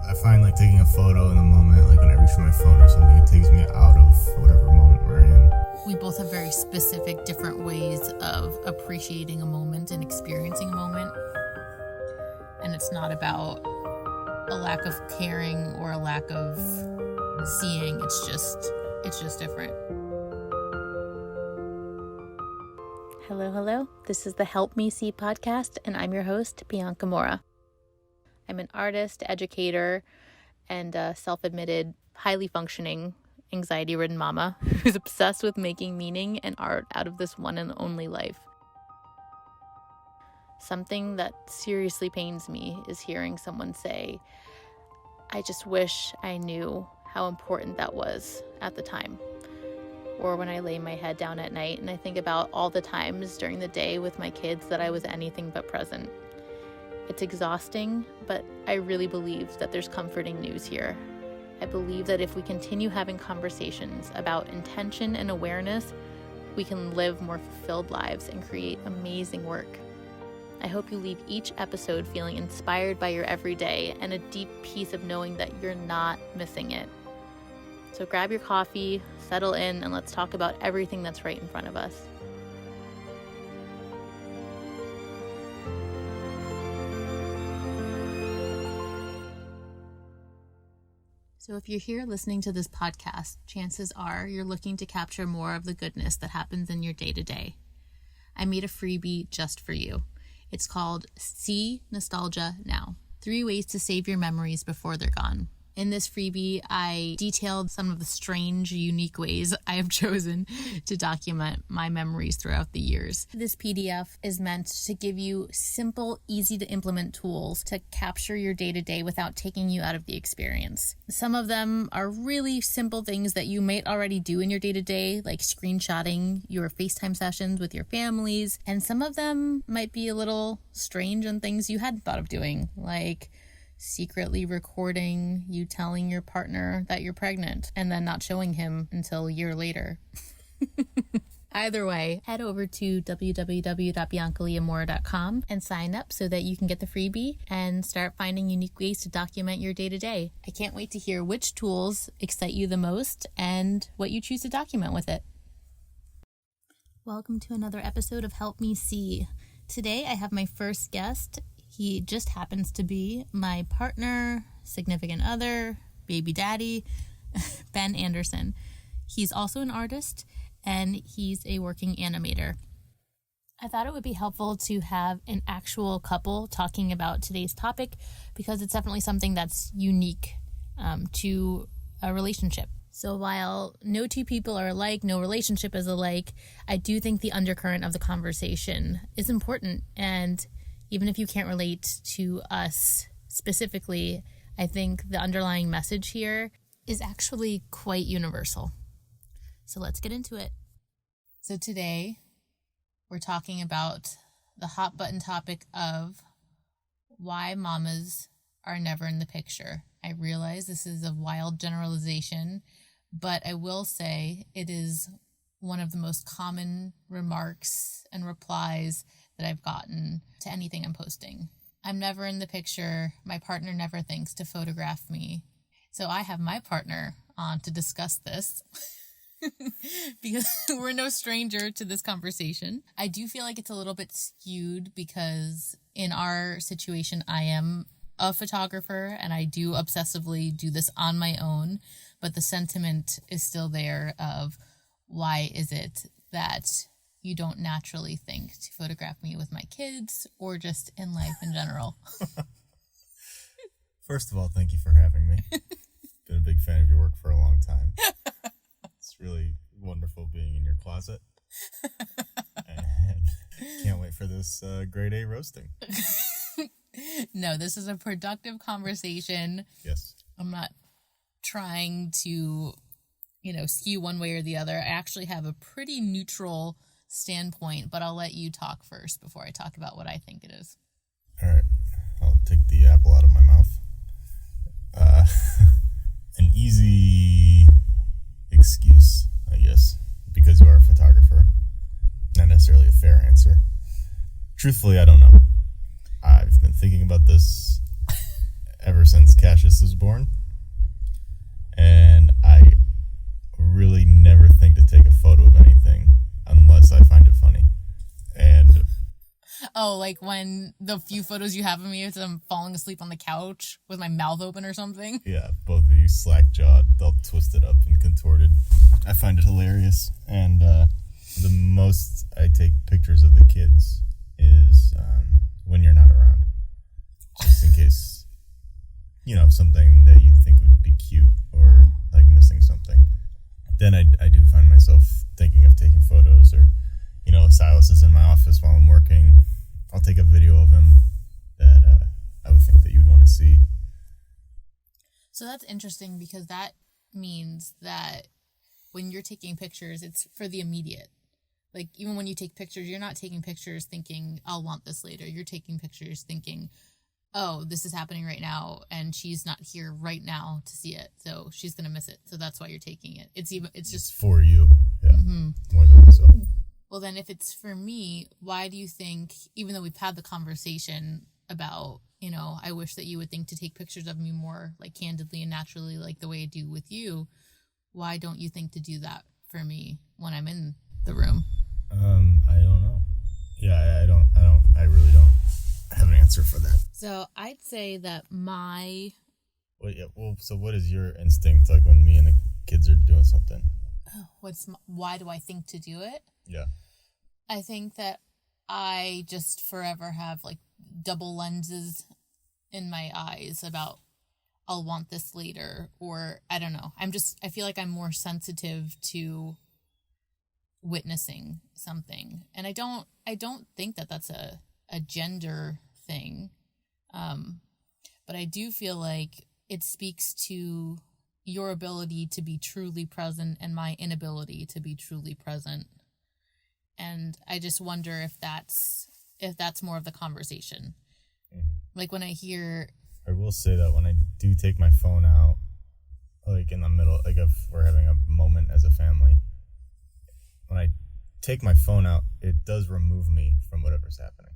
I find like taking a photo in the moment, like when I reach for my phone or something, it takes me out of whatever moment we're in. We both have very specific, different ways of appreciating a moment and experiencing a moment. And it's not about a lack of caring or a lack of seeing. It's just different. Hello. This is the Help Me See podcast, and I'm your host, Bianca Morra. I'm an artist, educator, and a self-admitted, highly functioning, anxiety-ridden mama who's obsessed with making meaning and art out of this one and only life. Something that seriously pains me is hearing someone say, "I just wish I knew how important that was at the time." Or when I lay my head down at night and I think about all the times during the day with my kids that I was anything but present. It's exhausting, but I really believe that there's comforting news here. I believe that if we continue having conversations about intention and awareness, we can live more fulfilled lives and create amazing work. I hope you leave each episode feeling inspired by your everyday and a deep peace of knowing that you're not missing it. So grab your coffee, settle in, and let's talk about everything that's right in front of us. So if you're here listening to this podcast, chances are you're looking to capture more of the goodness that happens in your day-to-day. I made a freebie just for you. It's called See Nostalgia Now. 3 ways to save your memories before they're gone. In this freebie, I detailed some of the strange, unique ways I have chosen to document my memories throughout the years. This PDF is meant to give you simple, easy to implement tools to capture your day-to-day without taking you out of the experience. Some of them are really simple things that you might already do in your day-to-day, like screenshotting your FaceTime sessions with your families. And some of them might be a little strange and things you hadn't thought of doing, like secretly recording you telling your partner that you're pregnant and then not showing him until a year later. Either way, head over to www.biancaleamora.com and sign up so that you can get the freebie and start finding unique ways to document your day-to-day. I can't wait to hear which tools excite you the most and what you choose to document with it. Welcome to another episode of Help Me See. Today I have my first guest. He just happens to be my partner, significant other, baby daddy, Ben Anderson. He's also an artist, and he's a working animator. I thought it would be helpful to have an actual couple talking about today's topic because it's definitely something that's unique to a relationship. So while no two people are alike, no relationship is alike, I do think the undercurrent of the conversation is important. And even if you can't relate to us specifically, I think the underlying message here is actually quite universal. So let's get into it. So today, we're talking about the hot button topic of why mamas are never in the picture. I realize this is a wild generalization, but I will say it is one of the most common remarks and replies that I've gotten to anything I'm posting. I'm never in the picture. My partner never thinks to photograph me. So I have my partner on to discuss this because we're no stranger to this conversation. I do feel like it's a little bit skewed because in our situation, I am a photographer and I do obsessively do this on my own, but the sentiment is still there of why is it that you don't naturally think to photograph me with my kids or just in life in general? First of all, thank you for having me. Been a big fan of your work for a long time. It's really wonderful being in your closet. And can't wait for this grade A roasting. No, this is a productive conversation. Yes. I'm not trying to, skew one way or the other. I actually have a pretty neutral standpoint, but I'll let you talk first before I talk about what I think it is. All right. I'll take the apple out of my mouth. An easy excuse, I guess, because you are a photographer. Not necessarily a fair answer. Truthfully, I don't know. I've been thinking about this ever ever since Cassius was born. And I really never think to take a photo of anything unless I find it funny. And oh, like when the few photos you have of me is I'm falling asleep on the couch with my mouth open or something. yeah, both of you slack-jawed, all twisted up and contorted. I find it hilarious. And the most I take pictures of the kids is when you're not around. Just in case, something that you think would be cute or like missing something. Then I do find myself thinking of taking photos, or, if Silas is in my office while I'm working, I'll take a video of him that I would think that you'd want to see. So that's interesting, because that means that when you're taking pictures, it's for the immediate. Like, even when you take pictures, you're not taking pictures thinking, I'll want this later. You're taking pictures thinking, oh, this is happening right now, and she's not here right now to see it, so she's going to miss it. So that's why you're taking it. It's just for you. Yeah. Mm-hmm. More than myself. Well, then if it's for me, why do you think, even though we've had the conversation about, I wish that you would think to take pictures of me more like candidly and naturally, like the way I do with you, why don't you think to do that for me when I'm in the room? I don't know. Yeah, I really don't have an answer for that. So I'd say that so what is your instinct like when me and the kids are doing something? Why do I think to do it? Yeah. I think that I just forever have like double lenses in my eyes about I'll want this later, or I don't know. I feel like I'm more sensitive to witnessing something. And I don't think that that's a gender thing. But I do feel like it speaks to your ability to be truly present and my inability to be truly present. And I just wonder if that's more of the conversation. Mm-hmm. Like when I will say that when I do take my phone out, like in the middle, like if we're having a moment as a family, when I take my phone out, it does remove me from whatever's happening.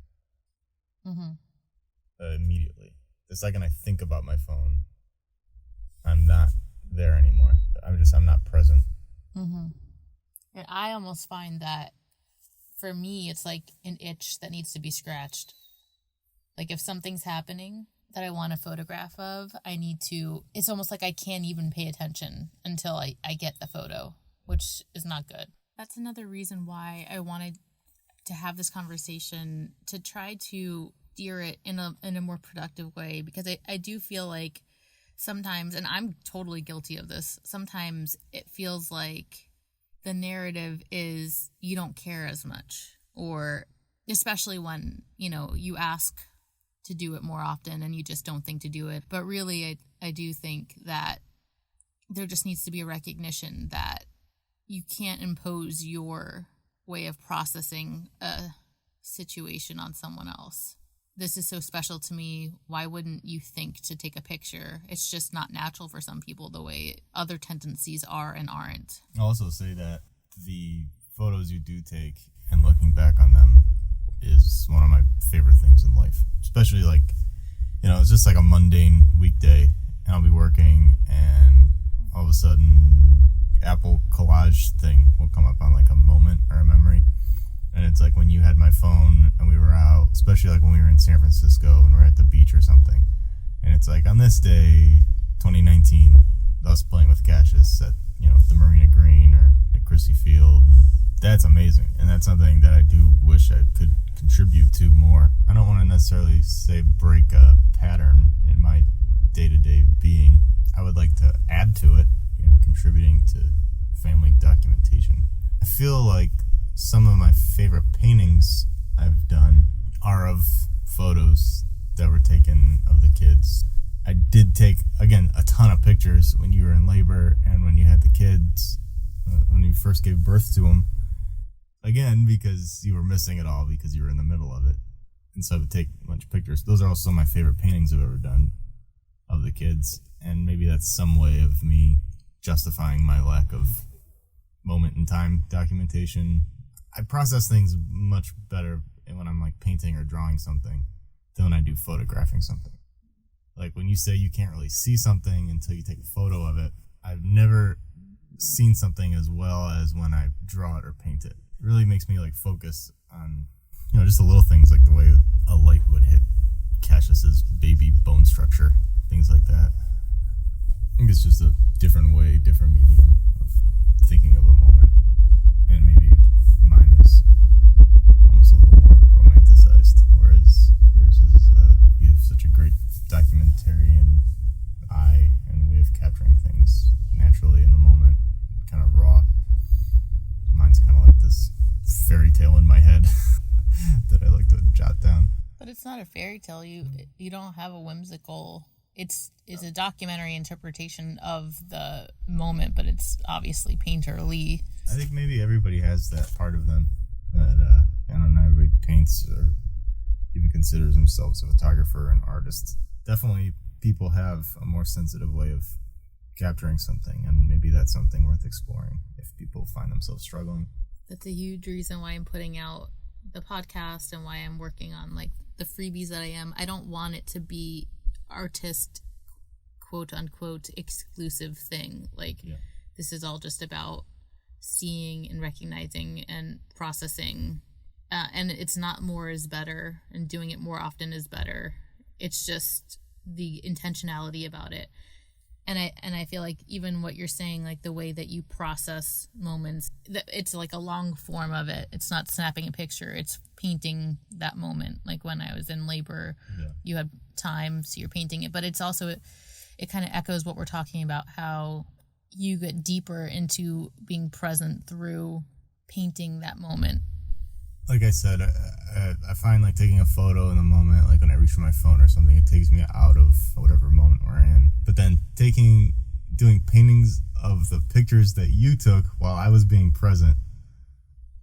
Mm-hmm. Immediately. The second I think about my phone, I'm not there anymore. I'm not present. Mm-hmm. And I almost find that for me, it's like an itch that needs to be scratched. Like if something's happening that I want a photograph of, it's almost like I can't even pay attention until I get the photo, which is not good. That's another reason why I wanted to have this conversation, to try to steer it in a more productive way, because I do feel like sometimes, and I'm totally guilty of this, sometimes it feels like the narrative is you don't care as much, or especially when, you ask to do it more often and you just don't think to do it. But really, I do think that there just needs to be a recognition that you can't impose your way of processing a situation on someone else. This is so special to me. Why wouldn't you think to take a picture? It's just not natural for some people the way other tendencies are and aren't. I'll also say that the photos you do take and looking back on them is one of my favorite things in life. Especially it's just like a mundane weekday and I'll be working and all of a sudden Apple collage thing will come up on like a moment or a memory. And it's like when you had my phone and we were out, especially like when we were in San Francisco and we're at the beach or something. And it's like on this day, 2019, us playing with Cassius at, the Marina Green or at Chrissy Field. That's amazing. And that's something that I do wish I could contribute to more. I don't want to necessarily say break a pattern in my day-to-day being. I would like to add to it, contributing to family documentation. I feel like some of my favorite paintings I've done are of photos that were taken of the kids. I did take, again, a ton of pictures when you were in labor and when you had the kids, when you first gave birth to them. Again, because you were missing it all because you were in the middle of it. And so I would take a bunch of pictures. Those are also my favorite paintings I've ever done of the kids. And maybe that's some way of me justifying my lack of moment in time documentation. I process things much better when I'm like painting or drawing something than when I do photographing something. Like when you say you can't really see something until you take a photo of it, I've never seen something as well as when I draw it or paint it. It really makes me like focus on, just the little things like the way a light would hit Cassius's baby bone structure, things like that. I think it's just a different way, different medium of thinking of a moment. And maybe mine is almost a little more romanticized, whereas yours is, you have such a great documentarian eye and way of capturing things naturally in the moment, kind of raw. Mine's kind of like this fairy tale in my head that I like to jot down. But it's not a fairy tale. You don't have a whimsical. It's a documentary interpretation of the moment, but it's obviously painterly. I think maybe everybody has that part of them that I don't know, everybody paints or even considers themselves a photographer or an artist. Definitely people have a more sensitive way of capturing something, and maybe that's something worth exploring if people find themselves struggling. That's a huge reason why I'm putting out the podcast and why I'm working on like the freebies that I am. I don't want it to be artist quote unquote exclusive thing. Like This is all just about seeing and recognizing and processing, and it's not more is better, and doing it more often is better. It's just the intentionality about it. And I feel like even what you're saying, like the way that you process moments, it's like a long form of it. It's not snapping a picture. It's painting that moment. Like when I was in labor, you had time, so you're painting it. But it's also, it kind of echoes what we're talking about, how you get deeper into being present through painting that moment. Like I said, I find like taking a photo in the moment, like when I reach for my phone or something, it takes me out of whatever moment we're in. But then doing paintings of the pictures that you took while I was being present,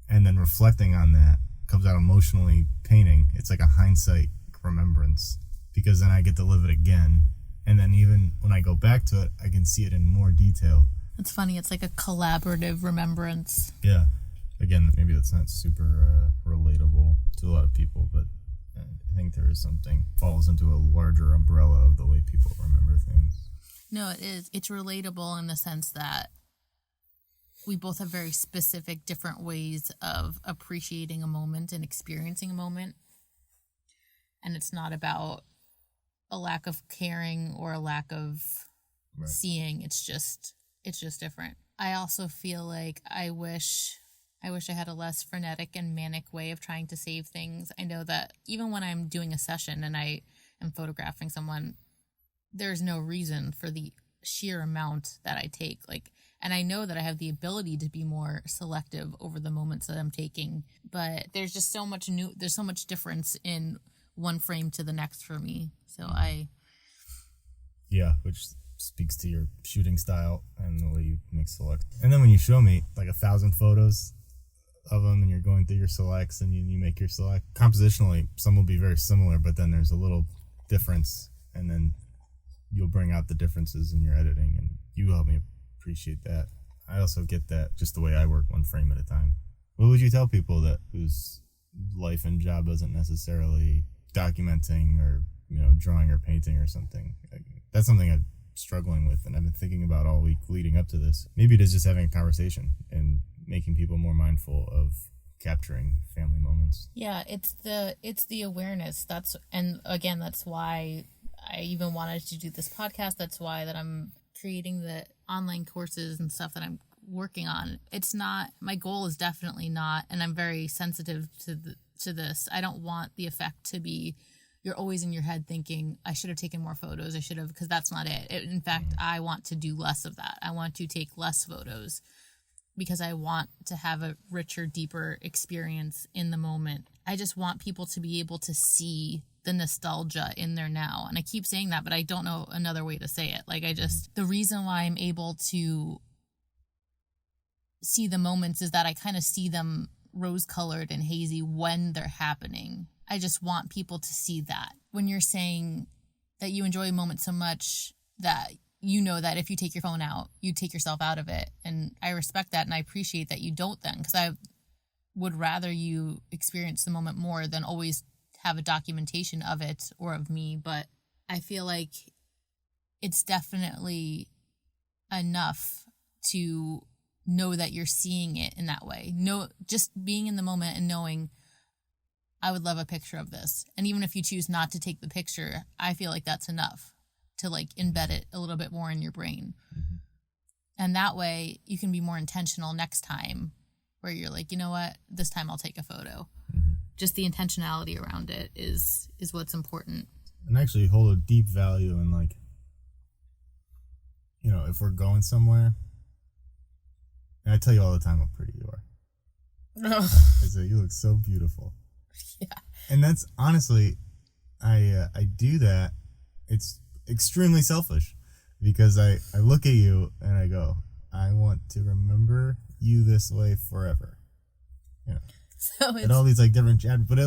and then reflecting on that comes out emotionally painting. It's like a hindsight remembrance, because then I get to live it again. And then even when I go back to it, I can see it in more detail. It's funny. It's like a collaborative remembrance. Yeah. Again, maybe that's not super relatable to a lot of people, but I think there is something, falls into a larger umbrella of the way people remember things. No, it is. It's relatable in the sense that we both have very specific, different ways of appreciating a moment and experiencing a moment. And it's not about a lack of caring or a lack of seeing. It's just different. I also feel like I wish I had a less frenetic and manic way of trying to save things. I know that even when I'm doing a session and I am photographing someone, there's no reason for the sheer amount that I take. And I know that I have the ability to be more selective over the moments that I'm taking, but there's just there's so much difference in one frame to the next for me. So which speaks to your shooting style and the way you make select. And then when you show me like 1,000 photos of them and you're going through your selects and you make your select, compositionally some will be very similar, but then there's a little difference, and then you'll bring out the differences in your editing, and you help me appreciate that. I also get that just the way I work, one frame at a time. What would you tell people whose life and job isn't necessarily documenting or drawing or painting or something? That's something I'm struggling with, and I've been thinking about all week leading up to this. Maybe it is just having a conversation and making people more mindful of capturing family moments. Yeah, it's the awareness. That's why I even wanted to do this podcast. That's why that I'm creating the online courses and stuff that I'm working on. It's not, my goal is definitely not, and I'm very sensitive to this. I don't want the effect to be you're always in your head thinking, I should have taken more photos, because that's not it. In fact, I want to do less of that. I want to take less photos because I want to have a richer, deeper experience in the moment. I just want people to be able to see the nostalgia in there now. And I keep saying that, but I don't know another way to say it. The reason why I'm able to see the moments is that I kind of see them rose-colored and hazy when they're happening. I just want people to see that. When you're saying that you enjoy a moment so much that you know that if you take your phone out, you take yourself out of it. And I respect that, and I appreciate that you don't then, because I would rather you experience the moment more than always have a documentation of it or of me. But I feel like it's definitely enough to know that you're seeing it in that way. No, just being in the moment and knowing, I would love a picture of this. And even if you choose not to take the picture, I feel like that's enough to like embed it a little bit more in your brain. Mm-hmm. And that way you can be more intentional next time where you're like, you know what, this time I'll take a photo. Mm-hmm. Just the intentionality around it is what's important. And actually hold a deep value in, like, you know, if we're going somewhere, and I tell you all the time how pretty you are. I say, you look so beautiful. Yeah. And that's honestly, I do that. It's extremely selfish because I look at you and I go, I want to remember you this way forever. You know, So and all these like different chapters, but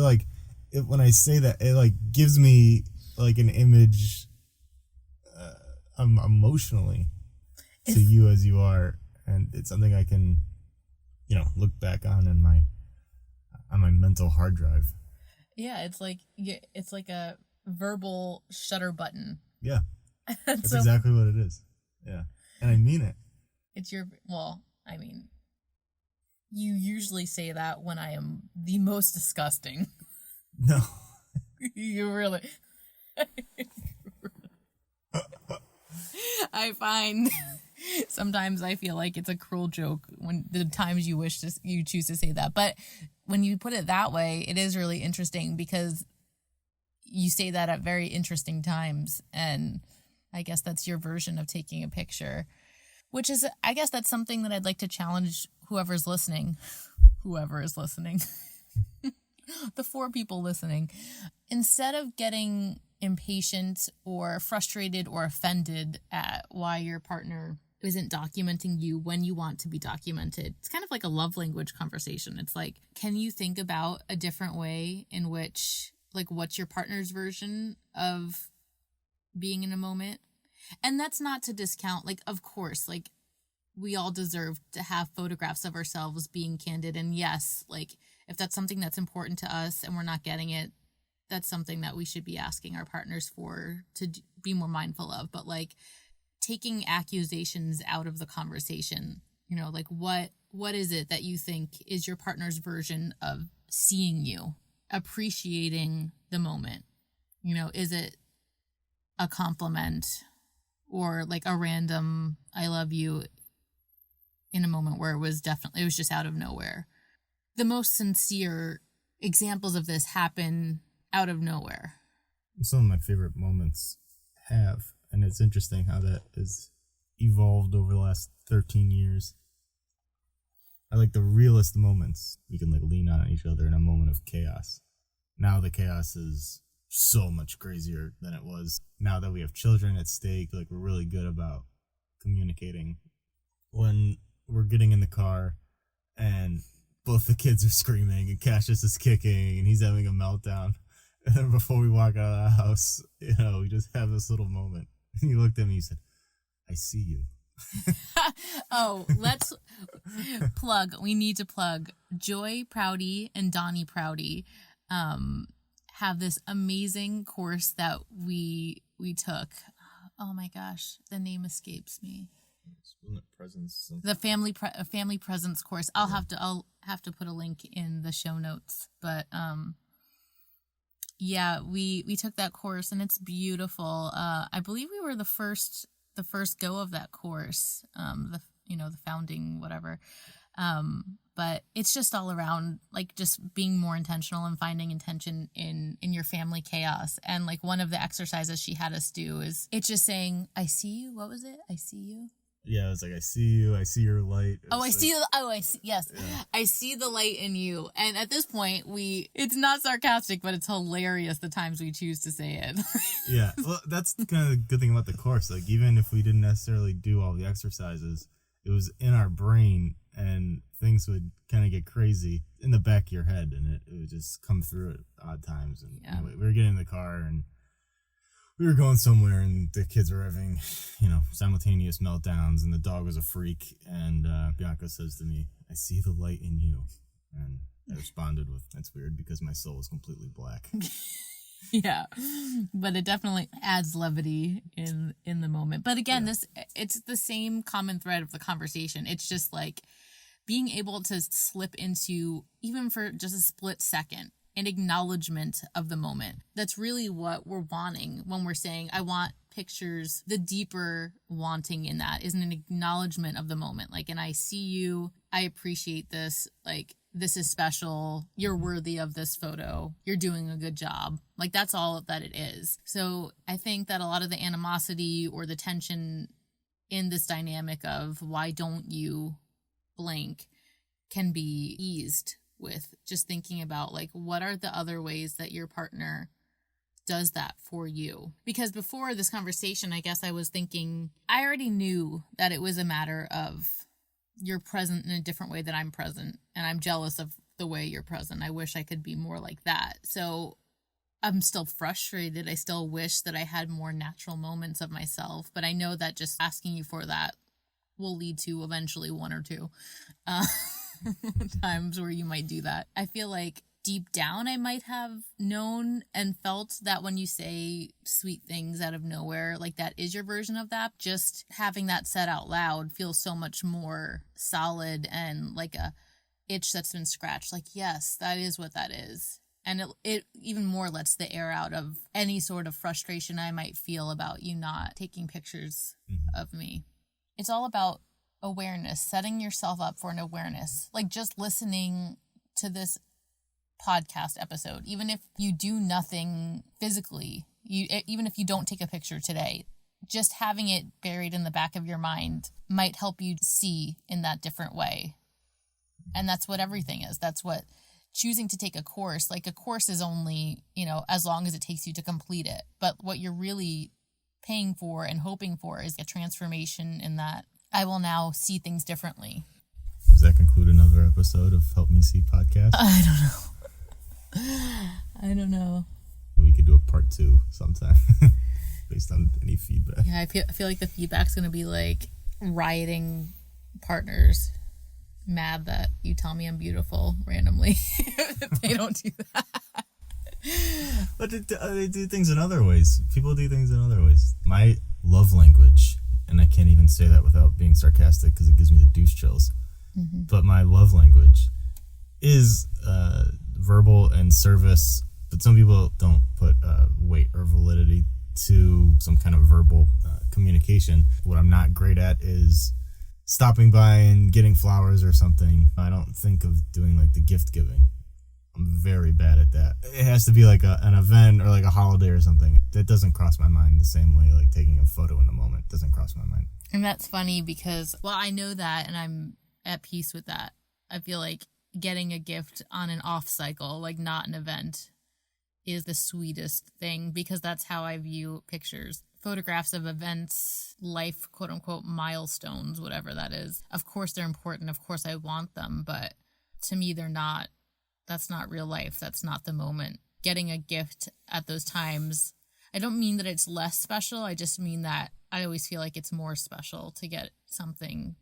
when I say that, it like gives me like an image, emotionally to you as you are, and it's something I can, you know, look back on my mental hard drive. Yeah, it's like a verbal shutter button. Yeah, that's exactly what it is. Yeah, and I mean it. It's I mean, you usually say that when I am the most disgusting. No. You really. I find sometimes I feel like it's a cruel joke when the times you choose to say that. But when you put it that way, it is really interesting because you say that at very interesting times. And I guess that's your version of taking a picture, which is, I guess that's something that I'd like to challenge whoever is listening. The 4 people listening. Instead of getting impatient or frustrated or offended at why your partner isn't documenting you when you want to be documented, it's kind of like a love language conversation. It's like, can you think about a different way in which, like, what's your partner's version of being in a moment? And that's not to discount, like, of course, like, we all deserve to have photographs of ourselves being candid. And yes, like, if that's something that's important to us and we're not getting it, that's something that we should be asking our partners for to be more mindful of. But like taking accusations out of the conversation, you know, like what is it that you think is your partner's version of seeing you, appreciating the moment? You know, is it a compliment or like a random I love you in a moment where it was just out of nowhere? The most sincere examples of this happen out of nowhere. Some of my favorite moments have, and it's interesting how that has evolved over the last 13 years. I like the realist moments. We can like lean on each other in a moment of chaos. Now the chaos is so much crazier than it was. Now that we have children at stake, like we're really good about communicating. When we're getting in the car and both the kids are screaming and Cassius is kicking and he's having a meltdown. And then before we walk out of the house, you know, we just have this little moment. And you looked at me and you said, I see you. Oh, let's plug. We need to plug Joy Prouty and Donny Prouty have this amazing course that we took. Oh my gosh, the name escapes me. Presence. The family presence course. I'll have to put a link in the show notes. But yeah, we took that course and it's beautiful. I believe we were the first go of that course. The founding whatever. But it's just all around like just being more intentional and finding intention in your family chaos. And like one of the exercises she had us do is it's just saying, I see you. What was it? I see you. Yeah, it's like, I see you, I see your light. I see, yes. Yeah. I see the light in you. And at this point, it's not sarcastic, but it's hilarious the times we choose to say it. Yeah, well, that's kind of the good thing about the course. Like, even if we didn't necessarily do all the exercises, it was in our brain and things would kind of get crazy in the back of your head and it would just come through at odd times. And yeah. Anyway, we were getting in the car and we were going somewhere and the kids were having, simultaneous meltdowns and the dog was a freak. And Bianca says to me, I see the light in you. And I responded with, that's weird because my soul is completely black. Yeah, but it definitely adds levity in the moment. But again, it's the same common thread of the conversation. It's just like being able to slip into, even for just a split second, an acknowledgement of the moment. That's really what we're wanting when we're saying, I want pictures. The deeper wanting in that is an acknowledgement of the moment. Like, and I see you, I appreciate this, like, this is special, you're worthy of this photo, you're doing a good job. Like, that's all that it is. So I think that a lot of the animosity or the tension in this dynamic of why don't you blank can be eased with just thinking about, like, what are the other ways that your partner does that for you? Because before this conversation, I guess I was thinking, I already knew that it was a matter of you're present in a different way than I'm present, and I'm jealous of the way you're present. I wish I could be more like that. So I'm still frustrated. I still wish that I had more natural moments of myself, but I know that just asking you for that will lead to eventually one or two times where you might do that. I feel like deep down I might have known and felt that when you say sweet things out of nowhere, like, that is your version of that. Just having that said out loud feels so much more solid and like a itch that's been scratched. Like, yes, that is what that is. And it even more lets the air out of any sort of frustration I might feel about you not taking pictures of me. It's all about awareness, setting yourself up for an awareness. Like, just listening to this podcast episode, even if you do nothing physically, even if you don't take a picture today, just having it buried in the back of your mind might help you see in that different way. And that's what everything is. That's what choosing to take a course, like, a course is only, as long as it takes you to complete it. But what you're really paying for and hoping for is a transformation in that I will now see things differently. Does that conclude another episode of Help Me See podcast? I don't know. We could do a part 2 sometime based on any feedback. Yeah, I feel like the feedback's going to be like rioting partners mad that you tell me I'm beautiful randomly. They don't do that. But they do things in other ways. People do things in other ways. My love language, and I can't even say that without being sarcastic because it gives me the douche chills, but my love language is verbal and service. But some people don't put weight or validity to some kind of verbal communication. What I'm not great at is stopping by and getting flowers or something. I don't think of doing like the gift giving. I'm very bad at that. It has to be like an event or like a holiday or something. That doesn't cross my mind the same way like taking a photo in the moment doesn't cross my mind. And that's funny because, well, I know that and I'm at peace with that. I feel like getting a gift on an off cycle, like not an event, is the sweetest thing because that's how I view pictures. Photographs of events, life, quote unquote, milestones, whatever that is. Of course they're important. Of course I want them, but to me they're not. That's not real life. That's not the moment. Getting a gift at those times, I don't mean that it's less special. I just mean that I always feel like it's more special to get something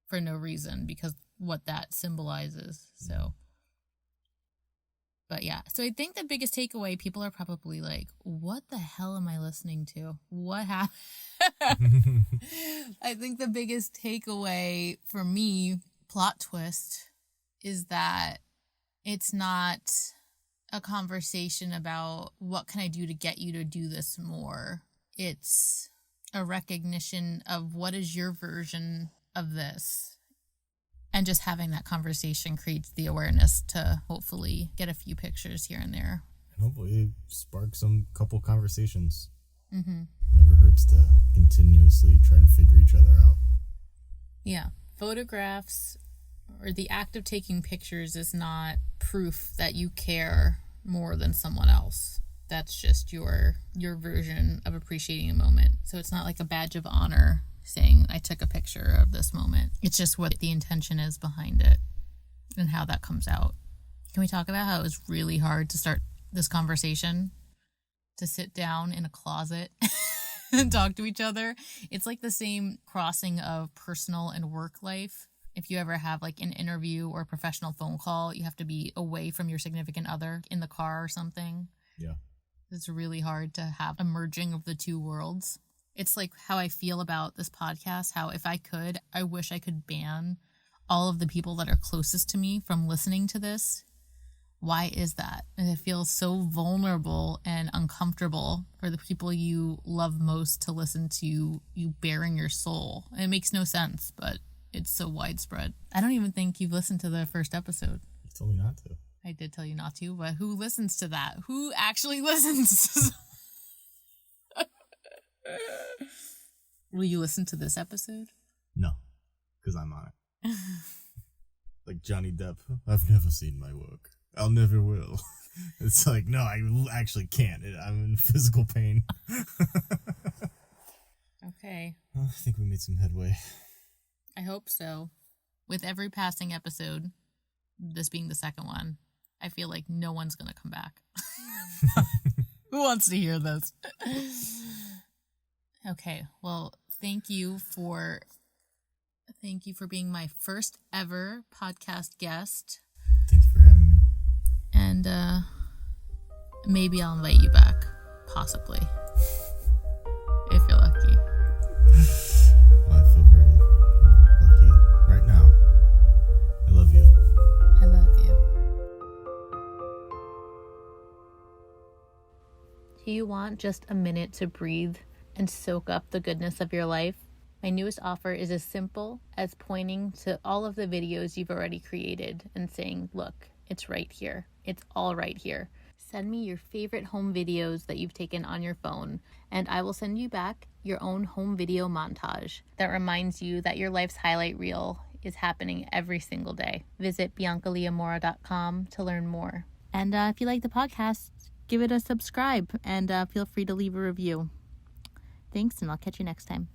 for no reason because what that symbolizes. So, but yeah. So I think the biggest takeaway, people are probably like, what the hell am I listening to? What happened? I think the biggest takeaway for me, plot twist, is that it's not a conversation about what can I do to get you to do this more. It's a recognition of what is your version of this. And just having that conversation creates the awareness to hopefully get a few pictures here and there. And hopefully spark some couple conversations. Never hurts to continuously try and figure each other out. Yeah. Photographs or the act of taking pictures is not proof that you care more than someone else. That's just your version of appreciating a moment. So it's not like a badge of honor saying I took a picture of this moment. It's just what the intention is behind it and how that comes out. Can we talk about how it was really hard to start this conversation? To sit down in a closet and talk to each other? It's like the same crossing of personal and work life. If you ever have like an interview or a professional phone call, you have to be away from your significant other in the car or something. Yeah. It's really hard to have a merging of the two worlds. It's like how I feel about this podcast, how if I could, I wish I could ban all of the people that are closest to me from listening to this. Why is that? And it feels so vulnerable and uncomfortable for the people you love most to listen to you bearing your soul. And it makes no sense, but it's so widespread. I don't even think you've listened to the first episode. You told me not to. I did tell you not to, but who listens to that? Who actually listens? Will you listen to this episode? No, because I'm on it. Like Johnny Depp, I've never seen my work. I'll never will. It's like, no, I actually can't. I'm in physical pain. Okay. Well, I think we made some headway. I hope so. With every passing episode, this being the second one, I feel like no one's going to come back. Who wants to hear this? Okay, well, thank you for being my first ever podcast guest. Thank you for having me. And maybe I'll invite you back, possibly, if you're lucky. Well, I feel very lucky right now. I love you. I love you. Do you want just a minute to breathe and soak up the goodness of your life? My newest offer is as simple as pointing to all of the videos you've already created and saying, look, it's right here. It's all right here. Send me your favorite home videos that you've taken on your phone, and I will send you back your own home video montage that reminds you that your life's highlight reel is happening every single day. Visit biancaleamorra.com to learn more. And if you like the podcast, give it a subscribe and feel free to leave a review. Thanks, and I'll catch you next time.